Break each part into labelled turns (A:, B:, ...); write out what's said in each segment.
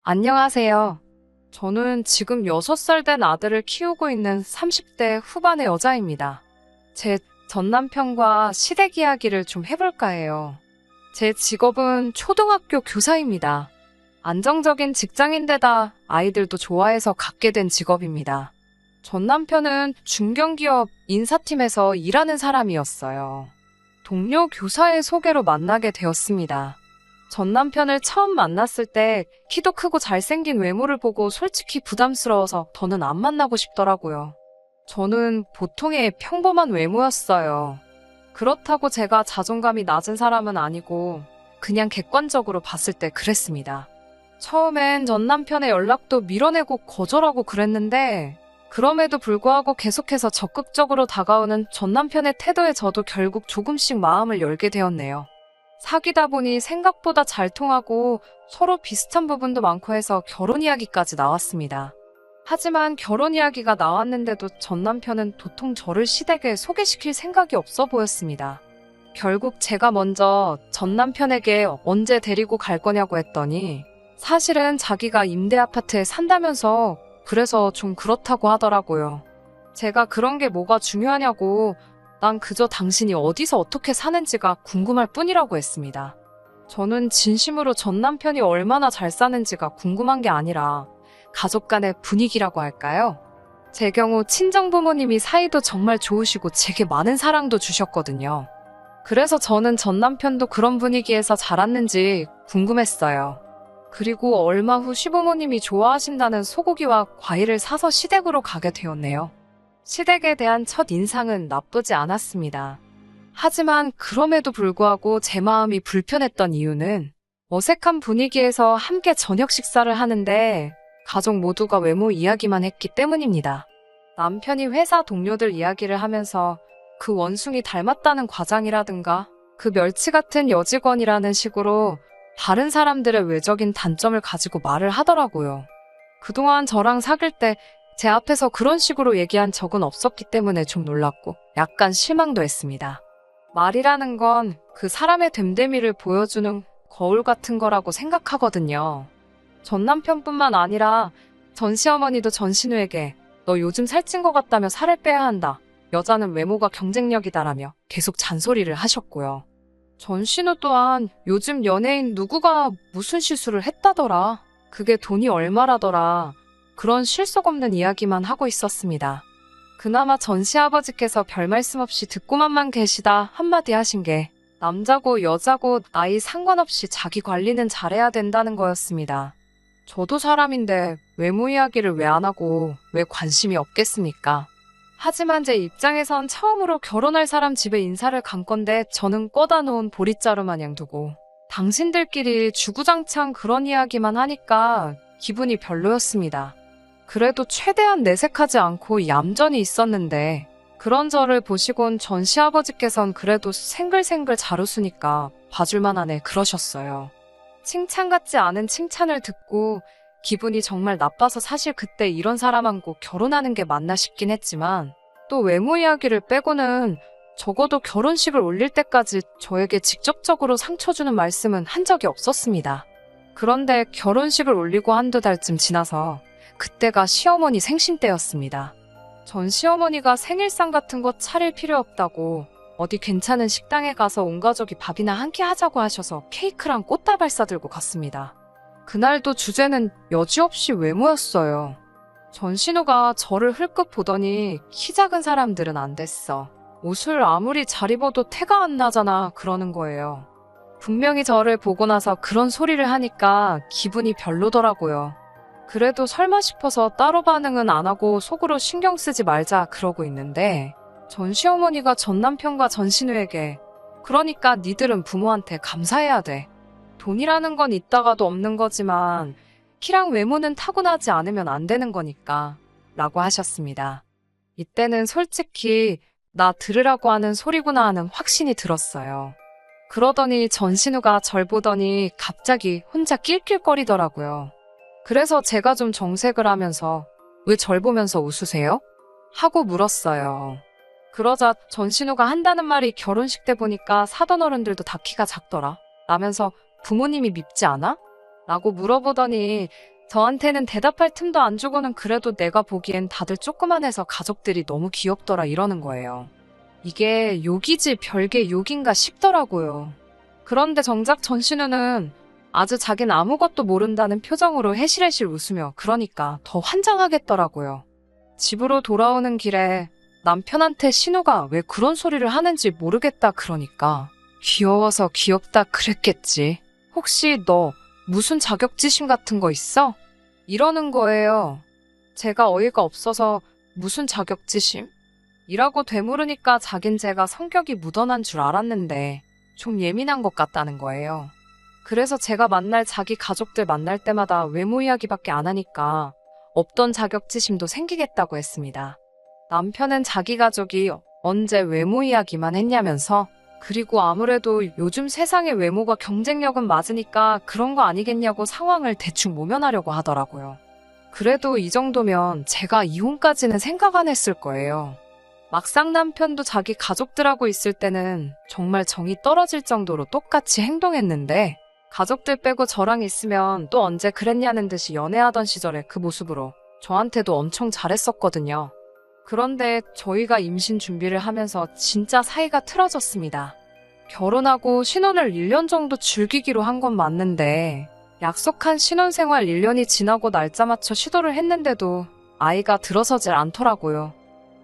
A: 안녕하세요. 저는 지금 6살 된 아들을 키우고 있는 30대 후반의 여자입니다. 제 전 남편과 시댁 이야기를 좀 해볼까 해요. 제 직업은 초등학교 교사입니다. 안정적인 직장인데다 아이들도 좋아해서 갖게 된 직업입니다. 전 남편은 중견기업 인사팀에서 일하는 사람이었어요. 동료 교사의 소개로 만나게 되었습니다. 전 남편을 처음 만났을 때 키도 크고 잘생긴 외모를 보고 솔직히 부담스러워서 더는 안 만나고 싶더라고요. 저는 보통의 평범한 외모였어요. 그렇다고 제가 자존감이 낮은 사람은 아니고 그냥 객관적으로 봤을 때 그랬습니다. 처음엔 전 남편의 연락도 밀어내고 거절하고 그랬는데 그럼에도 불구하고 계속해서 적극적으로 다가오는 전 남편의 태도에 저도 결국 조금씩 마음을 열게 되었네요. 사귀다 보니 생각보다 잘 통하고 서로 비슷한 부분도 많고 해서 결혼 이야기까지 나왔습니다. 하지만 결혼 이야기가 나왔는데도 전 남편은 도통 저를 시댁에 소개시킬 생각이 없어 보였습니다. 결국 제가 먼저 전 남편에게 언제 데리고 갈 거냐고 했더니 사실은 자기가 임대 아파트에 산다면서 그래서 좀 그렇다고 하더라고요. 제가 그런 게 뭐가 중요하냐고 난 그저 당신이 어디서 어떻게 사는지가 궁금할 뿐이라고 했습니다. 저는 진심으로 전 남편이 얼마나 잘 사는지가 궁금한 게 아니라 가족 간의 분위기라고 할까요? 제 경우 친정부모님이 사이도 정말 좋으시고 제게 많은 사랑도 주셨거든요. 그래서 저는 전 남편도 그런 분위기에서 자랐는지 궁금했어요. 그리고 얼마 후 시부모님이 좋아하신다는 소고기와 과일을 사서 시댁으로 가게 되었네요. 시댁에 대한 첫 인상은 나쁘지 않았습니다. 하지만 그럼에도 불구하고 제 마음이 불편했던 이유는 어색한 분위기에서 함께 저녁 식사를 하는데 가족 모두가 외모 이야기만 했기 때문입니다. 남편이 회사 동료들 이야기를 하면서 그 원숭이 닮았다는 과장이라든가 그 멸치 같은 여직원이라는 식으로 다른 사람들의 외적인 단점을 가지고 말을 하더라고요. 그동안 저랑 사귈 때 제 앞에서 그런 식으로 얘기한 적은 없었기 때문에 좀 놀랐고 약간 실망도 했습니다. 말이라는 건 그 사람의 됨됨이를 보여주는 거울 같은 거라고 생각하거든요. 전 남편뿐만 아니라 전 시어머니도 전 신우에게 너 요즘 살찐 것 같다며 살을 빼야 한다. 여자는 외모가 경쟁력이다라며 계속 잔소리를 하셨고요. 전 신우 또한 요즘 연예인 누구가 무슨 실수를 했다더라. 그게 돈이 얼마라더라. 그런 실속 없는 이야기만 하고 있었습니다. 그나마 전 시아버지께서 별 말씀 없이 듣고만만 계시다 한마디 하신 게 남자고 여자고 나이 상관없이 자기 관리는 잘해야 된다는 거였습니다. 저도 사람인데 외모 이야기를 왜 안 하고 왜 관심이 없겠습니까? 하지만 제 입장에선 처음으로 결혼할 사람 집에 인사를 간 건데 저는 꺼다 놓은 보릿자루 마냥 두고 당신들끼리 주구장창 그런 이야기만 하니까 기분이 별로였습니다. 그래도 최대한 내색하지 않고 얌전히 있었는데 그런 저를 보시곤 전 시아버지께선 그래도 생글생글 잘 웃으니까 봐줄만 하네 그러셨어요. 칭찬 같지 않은 칭찬을 듣고 기분이 정말 나빠서 사실 그때 이런 사람하고 결혼하는 게 맞나 싶긴 했지만 또 외모 이야기를 빼고는 적어도 결혼식을 올릴 때까지 저에게 직접적으로 상처 주는 말씀은 한 적이 없었습니다. 그런데 결혼식을 올리고 한두 달쯤 지나서 그때가 시어머니 생신 때였습니다. 전 시어머니가 생일상 같은 거 차릴 필요 없다고 어디 괜찮은 식당에 가서 온 가족이 밥이나 한 끼 하자고 하셔서 케이크랑 꽃다발 싸들고 갔습니다. 그날도 주제는 여지없이 외모였어요. 전 신우가 저를 흘끗 보더니 키 작은 사람들은 안 됐어. 옷을 아무리 잘 입어도 태가 안 나잖아 그러는 거예요. 분명히 저를 보고 나서 그런 소리를 하니까 기분이 별로더라고요. 그래도 설마 싶어서 따로 반응은 안 하고 속으로 신경 쓰지 말자 그러고 있는데 전 시어머니가 전 남편과 전 신우에게 그러니까 니들은 부모한테 감사해야 돼. 돈이라는 건 있다가도 없는 거지만 키랑 외모는 타고나지 않으면 안 되는 거니까 라고 하셨습니다. 이때는 솔직히 나 들으라고 하는 소리구나 하는 확신이 들었어요. 그러더니 전 신우가 절 보더니 갑자기 혼자 낄낄거리더라고요. 그래서 제가 좀 정색을 하면서 왜 절 보면서 웃으세요? 하고 물었어요. 그러자 전신우가 한다는 말이 결혼식 때 보니까 사돈 어른들도 다 키가 작더라. 라면서 부모님이 밉지 않아? 라고 물어보더니 저한테는 대답할 틈도 안 주고는 그래도 내가 보기엔 다들 조그만해서 가족들이 너무 귀엽더라 이러는 거예요. 이게 욕이지 별게 욕인가 싶더라고요. 그런데 정작 전신우는 아주 자긴 아무것도 모른다는 표정으로 해실해실 웃으며 그러니까 더 환장하겠더라고요. 집으로 돌아오는 길에 남편한테 신우가 왜 그런 소리를 하는지 모르겠다 그러니까 귀여워서 귀엽다 그랬겠지. 혹시 너 무슨 자격지심 같은 거 있어? 이러는 거예요. 제가 어이가 없어서 무슨 자격지심? 이라고 되물으니까 자긴 제가 성격이 묻어난 줄 알았는데 좀 예민한 것 같다는 거예요. 그래서 제가 만날 자기 가족들 만날 때마다 외모 이야기밖에 안 하니까 없던 자격지심도 생기겠다고 했습니다. 남편은 자기 가족이 언제 외모 이야기만 했냐면서 그리고 아무래도 요즘 세상의 외모가 경쟁력은 맞으니까 그런 거 아니겠냐고 상황을 대충 모면하려고 하더라고요. 그래도 이 정도면 제가 이혼까지는 생각 안 했을 거예요. 막상 남편도 자기 가족들하고 있을 때는 정말 정이 떨어질 정도로 똑같이 행동했는데 가족들 빼고 저랑 있으면 또 언제 그랬냐는 듯이 연애하던 시절에 그 모습으로 저한테도 엄청 잘했었거든요. 그런데 저희가 임신 준비를 하면서 진짜 사이가 틀어졌습니다. 결혼하고 신혼을 1년 정도 즐기기로 한 건 맞는데 약속한 신혼생활 1년이 지나고 날짜 맞춰 시도를 했는데도 아이가 들어서질 않더라고요.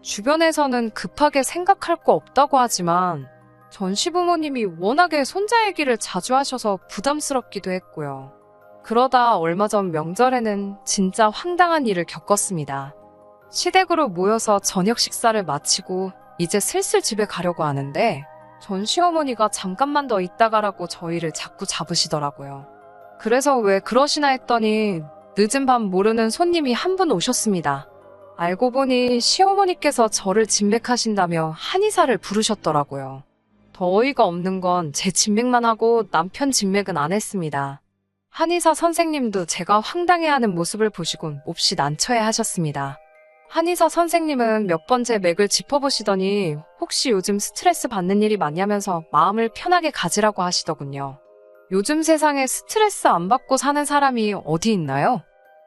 A: 주변에서는 급하게 생각할 거 없다고 하지만 전 시부모님이 워낙에 손자 얘기를 자주 하셔서 부담스럽기도 했고요. 그러다 얼마 전 명절에는 진짜 황당한 일을 겪었습니다. 시댁으로 모여서 저녁 식사를 마치고 이제 슬슬 집에 가려고 하는데 전 시어머니가 잠깐만 더 있다 가라고 저희를 자꾸 잡으시더라고요. 그래서 왜 그러시나 했더니 늦은 밤 모르는 손님이 한 분 오셨습니다. 알고 보니 시어머니께서 저를 진맥하신다며 한의사를 부르셨더라고요. 더 어이가 없는 건 제 진맥만 하고 남편 진맥은 안 했습니다. 한의사 선생님도 제가 황당해하는 모습을 보시곤 몹시 난처해 하셨습니다. 한의사 선생님은 몇 번째 맥을 짚어보시더니 혹시 요즘 스트레스 받는 일이 많냐면서 마음을 편하게 가지라고 하시더군요. 요즘 세상에 스트레스 안 받고 사는 사람이 어디 있나요?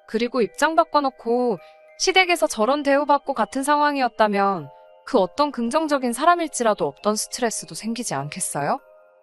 A: 그리고 입장 바꿔놓고 시댁에서 저런 대우받고 같은 상황이었다면 그 어떤 긍정적인 사람일지라도 없던 스트레스도 생기지 않겠어요?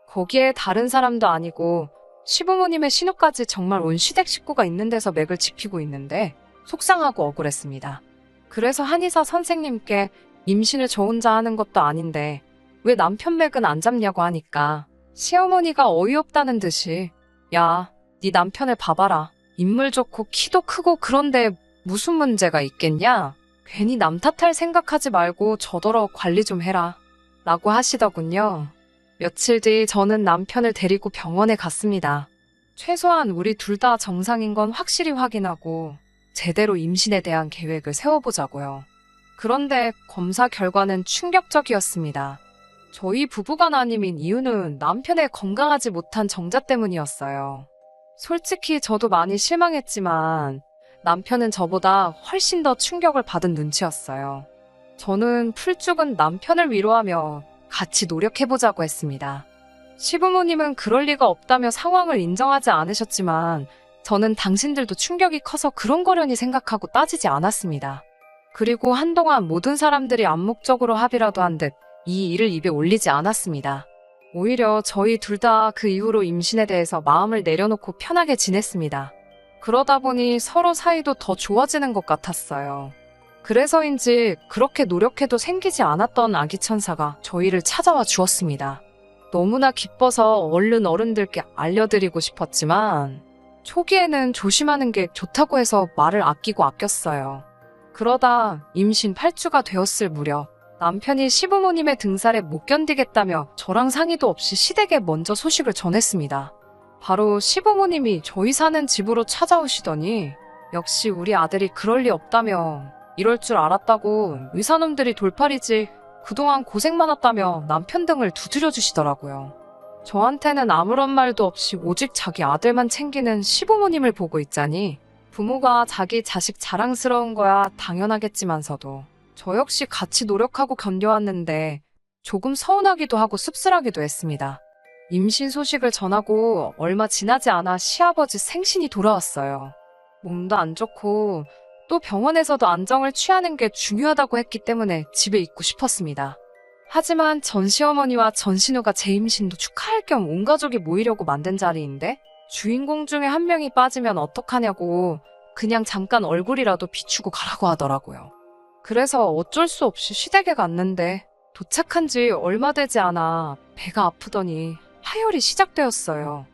A: 거기에 다른 사람도 아니고 시부모님의 신우까지 정말 온 시댁 식구가 있는 데서 맥을 짚히고 있는데 속상하고 억울했습니다. 그래서 한의사 선생님께 임신을 저 혼자 하는 것도 아닌데 왜 남편 맥은 안 잡냐고 하니까 시어머니가 어이없다는 듯이 야, 네 남편을 봐봐라. 인물 좋고 키도 크고 그런데 무슨 문제가 있겠냐? 괜히 남 탓할 생각하지 말고 저더러 관리 좀 해라. 라고 하시더군요. 며칠 뒤 저는 남편을 데리고 병원에 갔습니다. 최소한 우리 둘 다 정상인 건 확실히 확인하고 제대로 임신에 대한 계획을 세워보자고요. 그런데 검사 결과는 충격적이었습니다. 저희 부부간 아님인 이유는 남편의 건강하지 못한 정자 때문이었어요. 솔직히 저도 많이 실망했지만 남편은 저보다 훨씬 더 충격을 받은 눈치였어요. 저는 풀죽은 남편을 위로하며 같이 노력해보자고 했습니다. 시부모님은 그럴 리가 없다며 상황을 인정하지 않으셨지만 저는 당신들도 충격이 커서 그런 거려니 생각하고 따지지 않았습니다. 그리고 한동안 모든 사람들이 암묵적으로 합의라도 한 듯 이 일을 입에 올리지 않았습니다. 오히려 저희 둘 다 그 이후로 임신에 대해서 마음을 내려놓고 편하게 지냈습니다. 그러다 보니 서로 사이도 더 좋아지는 것 같았어요. 그래서인지 그렇게 노력해도 생기지 않았던 아기 천사가 저희를 찾아와 주었습니다. 너무나 기뻐서 얼른 어른들께 알려드리고 싶었지만 초기에는 조심하는 게 좋다고 해서 말을 아끼고 아꼈어요. 그러다 임신 8주가 되었을 무렵 남편이 시부모님의 등살에 못 견디겠다며 저랑 상의도 없이 시댁에 먼저 소식을 전했습니다. 바로 시부모님이 저희 사는 집으로 찾아오시더니 역시 우리 아들이 그럴 리 없다며 이럴 줄 알았다고 의사놈들이 돌팔이지 그동안 고생 많았다며 남편 등을 두드려 주시더라고요. 저한테는 아무런 말도 없이 오직 자기 아들만 챙기는 시부모님을 보고 있자니 부모가 자기 자식 자랑스러운 거야 당연하겠지만서도 저 역시 같이 노력하고 견뎌왔는데 조금 서운하기도 하고 씁쓸하기도 했습니다. 임신 소식을 전하고 얼마 지나지 않아 시아버지 생신이 돌아왔어요. 몸도 안 좋고 또 병원에서도 안정을 취하는 게 중요하다고 했기 때문에 집에 있고 싶었습니다. 하지만 전 시어머니와 전 신우가 제 임신도 축하할 겸 온 가족이 모이려고 만든 자리인데 주인공 중에 한 명이 빠지면 어떡하냐고 그냥 잠깐 얼굴이라도 비추고 가라고 하더라고요. 그래서 어쩔 수 없이 시댁에 갔는데 도착한 지 얼마 되지 않아 배가 아프더니 하혈이 시작되었어요.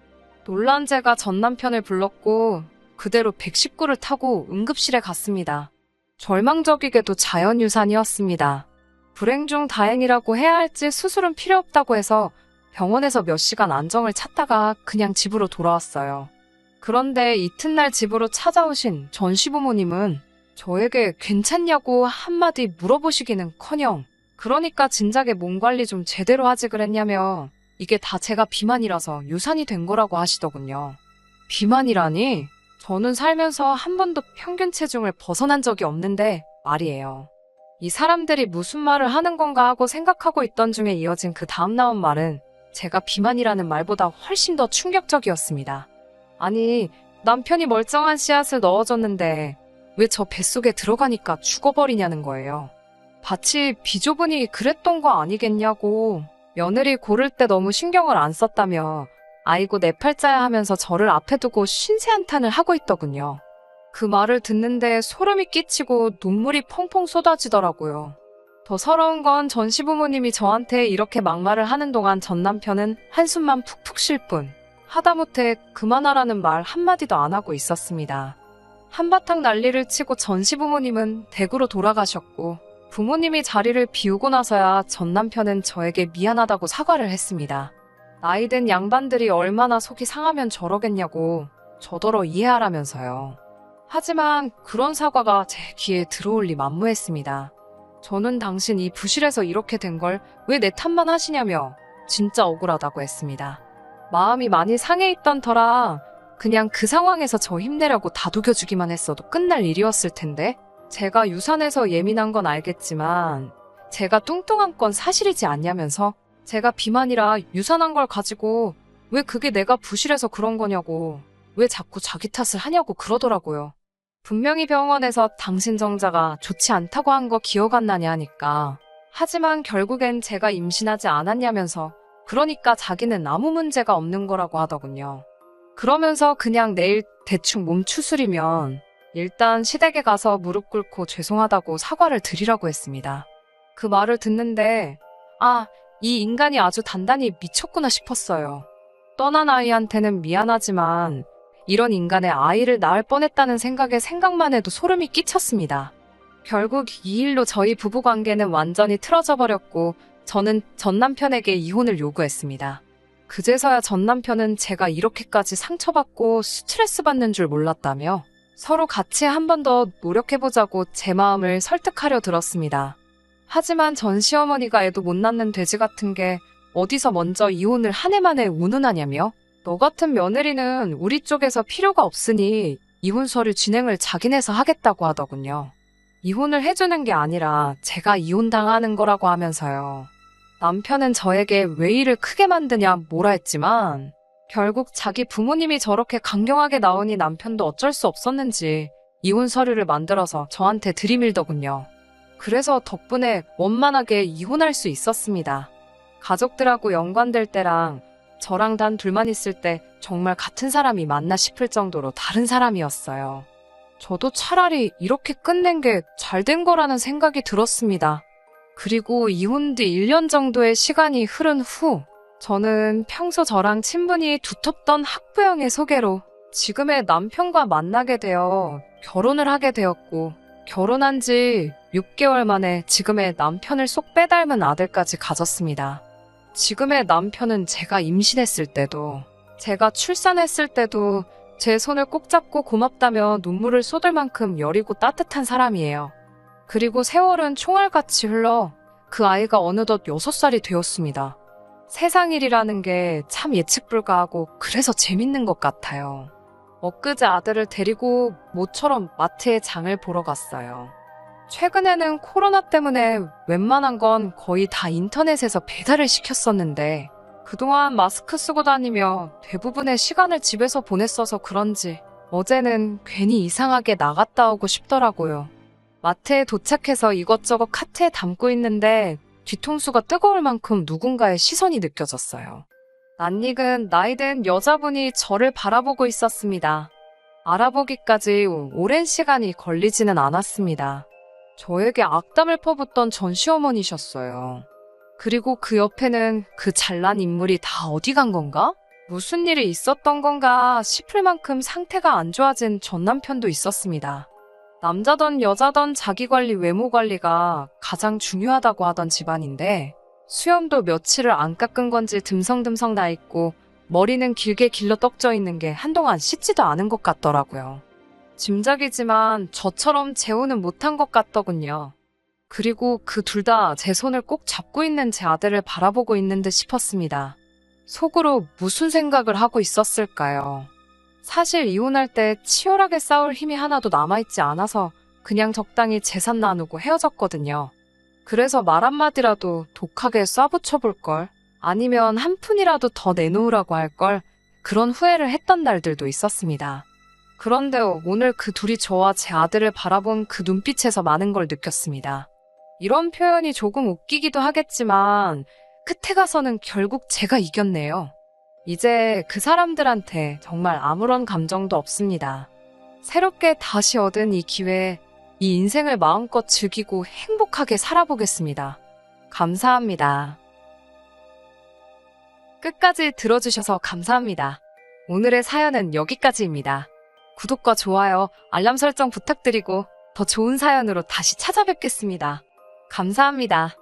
A: 놀란 제가 전 남편을 불렀고 그대로 119를 타고 응급실에 갔습니다. 절망적이게도 자연유산이었습니다. 불행 중 다행이라고 해야 할지 수술은 필요 없다고 해서 병원에서 몇 시간 안정을 찾다가 그냥 집으로 돌아왔어요. 그런데 이튿날 집으로 찾아오신 전 시부모님은 저에게 괜찮냐고 한마디 물어보시기는커녕 그러니까 진작에 몸 관리 좀 제대로 하지 그랬냐며 이게 다 제가 비만이라서 유산이 된 거라고 하시더군요. 비만이라니? 저는 살면서 한 번도 평균 체중을 벗어난 적이 없는데 말이에요. 이 사람들이 무슨 말을 하는 건가 하고 생각하고 있던 중에 이어진 그 다음 나온 말은 제가 비만이라는 말보다 훨씬 더 충격적이었습니다. 아니, 남편이 멀쩡한 씨앗을 넣어줬는데 왜 저 뱃속에 들어가니까 죽어버리냐는 거예요. 밭이 비좁으니 그랬던 거 아니겠냐고. 며느리 고를 때 너무 신경을 안 썼다며 아이고 내 팔자야 하면서 저를 앞에 두고 신세한탄을 하고 있더군요. 그 말을 듣는데 소름이 끼치고 눈물이 펑펑 쏟아지더라고요. 더 서러운 건 전 시부모님이 저한테 이렇게 막말을 하는 동안 전 남편은 한숨만 푹푹 쉴 뿐 하다못해 그만하라는 말 한마디도 안 하고 있었습니다. 한바탕 난리를 치고 전 시부모님은 댁으로 돌아가셨고 부모님이 자리를 비우고 나서야 전 남편은 저에게 미안하다고 사과를 했습니다. 나이든 양반들이 얼마나 속이 상하면 저러겠냐고 저더러 이해하라면서요. 하지만 그런 사과가 제 귀에 들어올 리 만무했습니다. 저는 당신 이 부실에서 이렇게 된 걸 왜 내 탓만 하시냐며 진짜 억울하다고 했습니다. 마음이 많이 상해 있던 터라 그냥 그 상황에서 저 힘내라고 다독여주기만 했어도 끝날 일이었을 텐데 제가 유산해서 예민한 건 알겠지만 제가 뚱뚱한 건 사실이지 않냐면서 제가 비만이라 유산한 걸 가지고 왜 그게 내가 부실해서 그런 거냐고 왜 자꾸 자기 탓을 하냐고 그러더라고요. 분명히 병원에서 당신 정자가 좋지 않다고 한 거 기억 안 나냐 하니까 하지만 결국엔 제가 임신하지 않았냐면서 그러니까 자기는 아무 문제가 없는 거라고 하더군요. 그러면서 그냥 내일 대충 몸 추스리면 일단 시댁에 가서 무릎 꿇고 죄송하다고 사과를 드리라고 했습니다. 그 말을 듣는데 이 인간이 아주 단단히 미쳤구나 싶었어요. 떠난 아이한테는 미안하지만 이런 인간의 아이를 낳을 뻔했다는 생각만 해도 소름이 끼쳤습니다. 결국 이 일로 저희 부부관계는 완전히 틀어져 버렸고 저는 전 남편에게 이혼을 요구했습니다. 그제서야 전 남편은 제가 이렇게까지 상처받고 스트레스 받는 줄 몰랐다며 서로 같이 한 번 더 노력해보자고 제 마음을 설득하려 들었습니다. 하지만 전 시어머니가 애도 못 낳는 돼지 같은 게 어디서 먼저 이혼을 한 해 만에 운운하냐며 너 같은 며느리는 우리 쪽에서 필요가 없으니 이혼 서류 진행을 자기네서 하겠다고 하더군요. 이혼을 해주는 게 아니라 제가 이혼당하는 거라고 하면서요. 남편은 저에게 왜 일을 크게 만드냐 뭐라 했지만 결국 자기 부모님이 저렇게 강경하게 나오니 남편도 어쩔 수 없었는지 이혼 서류를 만들어서 저한테 들이밀더군요. 그래서 덕분에 원만하게 이혼할 수 있었습니다. 가족들하고 연관될 때랑 저랑 단 둘만 있을 때 정말 같은 사람이 맞나 싶을 정도로 다른 사람이었어요. 저도 차라리 이렇게 끝낸 게 잘 된 거라는 생각이 들었습니다. 그리고 이혼 뒤 1년 정도의 시간이 흐른 후 저는 평소 저랑 친분이 두텁던 학부형의 소개로 지금의 남편과 만나게 되어 결혼을 하게 되었고 결혼한 지 6개월 만에 지금의 남편을 쏙 빼닮은 아들까지 가졌습니다. 지금의 남편은 제가 임신했을 때도 제가 출산했을 때도 제 손을 꼭 잡고 고맙다며 눈물을 쏟을 만큼 여리고 따뜻한 사람이에요. 그리고 세월은 총알같이 흘러 그 아이가 어느덧 6살이 되었습니다. 세상 일이라는 게 참 예측 불가하고 그래서 재밌는 것 같아요. 엊그제 아들을 데리고 모처럼 마트에 장을 보러 갔어요. 최근에는 코로나 때문에 웬만한 건 거의 다 인터넷에서 배달을 시켰었는데 그동안 마스크 쓰고 다니며 대부분의 시간을 집에서 보냈어서 그런지 어제는 괜히 이상하게 나갔다 오고 싶더라고요. 마트에 도착해서 이것저것 카트에 담고 있는데 뒤통수가 뜨거울 만큼 누군가의 시선이 느껴졌어요. 낯익은 나이든 여자분이 저를 바라보고 있었습니다. 알아보기까지 오랜 시간이 걸리지는 않았습니다. 저에게 악담을 퍼붓던 전시어머니셨어요. 그리고 그 옆에는 그 잘난 인물이 다 어디 간 건가? 무슨 일이 있었던 건가 싶을 만큼 상태가 안 좋아진 전 남편도 있었습니다. 남자던 여자던 자기관리 외모 관리가 가장 중요하다고 하던 집안인데 수염도 며칠을 안 깎은 건지 듬성듬성 나 있고 머리는 길게 길러 떡져 있는 게 한동안 씻지도 않은 것 같더라고요. 짐작이지만 저처럼 재혼은 못한 것 같더군요. 그리고 그 둘 다 제 손을 꼭 잡고 있는 제 아들을 바라보고 있는 듯 싶었습니다. 속으로 무슨 생각을 하고 있었을까요? 사실 이혼할 때 치열하게 싸울 힘이 하나도 남아있지 않아서 그냥 적당히 재산 나누고 헤어졌거든요. 그래서 말 한마디라도 독하게 쏴붙여 볼걸, 아니면 한 푼이라도 더 내놓으라고 할걸, 그런 후회를 했던 날들도 있었습니다. 그런데 오늘 그 둘이 저와 제 아들을 바라본 그 눈빛에서 많은 걸 느꼈습니다. 이런 표현이 조금 웃기기도 하겠지만 끝에 가서는 결국 제가 이겼네요. 이제 그 사람들한테 정말 아무런 감정도 없습니다. 새롭게 다시 얻은 이 기회에 이 인생을 마음껏 즐기고 행복하게 살아보겠습니다. 감사합니다. 끝까지 들어주셔서 감사합니다. 오늘의 사연은 여기까지입니다. 구독과 좋아요, 알람 설정 부탁드리고 더 좋은 사연으로 다시 찾아뵙겠습니다. 감사합니다.